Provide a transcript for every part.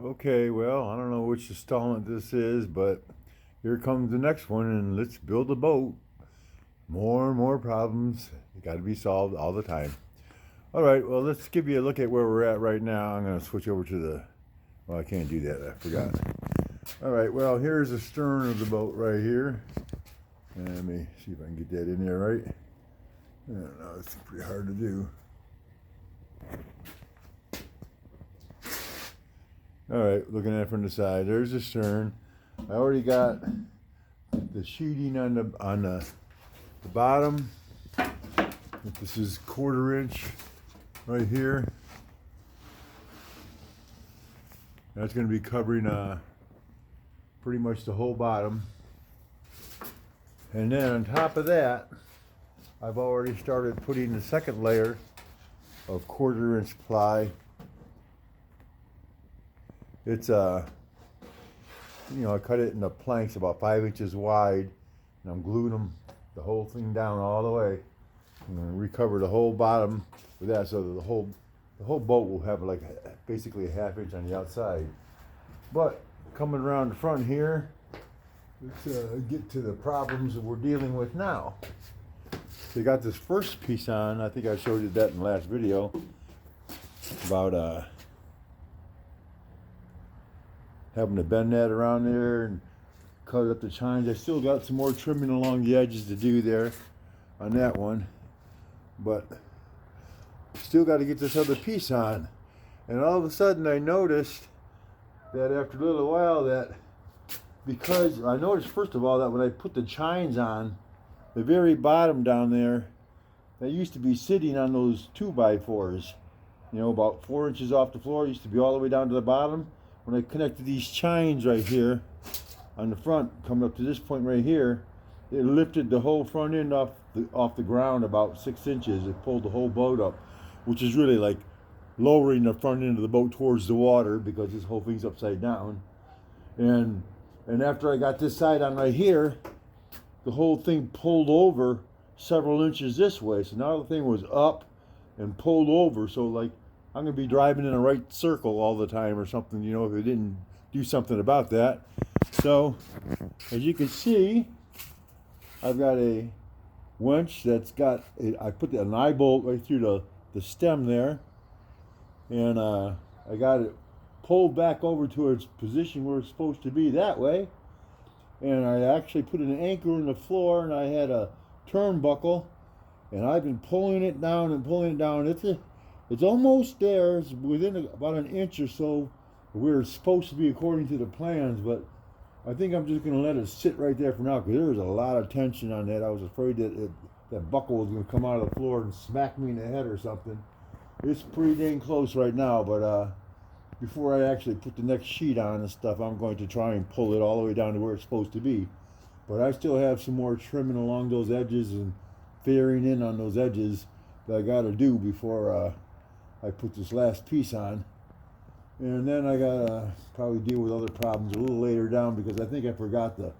Okay, well, I don't know which installment this is, but here comes the next one, and let's build a boat. More and more problems. Got to be solved all the time. All right, well, let's give you a look at where we're at right now. I'm going to switch over to the. Well, I can't do that. I forgot. All right, well, here's the stern of the boat right here. And let me see if I can get that in there right. I don't know, it's pretty hard to do. All right, looking at it from the side, there's the stern. I already got the sheeting on the bottom. This is 1/4 inch right here. That's going to be covering pretty much the whole bottom. And then on top of that, I've already started putting the second layer of 1/4 inch ply. It's I cut it into planks about 5 inches wide, and I'm gluing them the whole thing down all the way. I'm gonna recover the whole bottom with that, so that the whole boat will have like basically a 1/2 inch on the outside. But coming around the front here, let's get to the problems that we're dealing with now. So you got this first piece on. I think I showed you that in the last video about having to bend that around there and cut up the chines. I still got some more trimming along the edges to do there on that one, but still got to get this other piece on. And all of a sudden I noticed that after a little while because I noticed first of all that when I put the chines on, the very bottom down there, that used to be sitting on those 2x4s, about 4 inches off the floor, it used to be all the way down to the bottom. When I connected these chines right here on the front, coming up to this point right here, it lifted the whole front end off the ground about 6 inches. It pulled the whole boat up, which is really like lowering the front end of the boat towards the water because this whole thing's upside down. And after I got this side on right here, the whole thing pulled over several inches this way. So now the thing was up and pulled over. So like I'm going to be driving in a right circle all the time or something, if it didn't do something about that. So, as you can see, I've got a winch that's got, I put an eye bolt right through the stem there. And I got it pulled back over to its position where it's supposed to be that way. And I actually put an anchor in the floor, and I had a turnbuckle. And I've been pulling it down and pulling it down. It's almost there. It's within about an inch or so where it's supposed to be according to the plans, but I think I'm just going to let it sit right there for now because there was a lot of tension on that. I was afraid that buckle was going to come out of the floor and smack me in the head or something. It's pretty dang close right now, but before I actually put the next sheet on and stuff, I'm going to try and pull it all the way down to where it's supposed to be. But I still have some more trimming along those edges and fairing in on those edges that I got to do before I put this last piece on. And then I gotta probably deal with other problems a little later down because I think I forgot to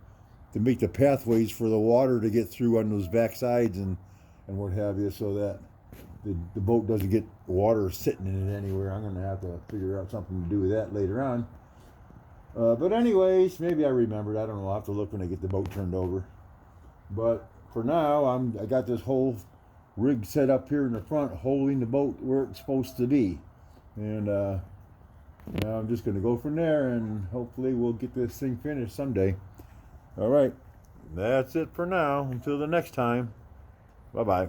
make the pathways for the water to get through on those back sides and what have you, so that the boat doesn't get water sitting in it anywhere. I'm gonna have to figure out something to do with that later on. But anyways, maybe I remembered. I don't know. I'll have to look when I get the boat turned over. But for now, I got this whole rig set up here in the front, holding the boat where it's supposed to be, and now I'm just going to go from there, and hopefully we'll get this thing finished someday. All right, that's it for now. Until the next time, bye bye.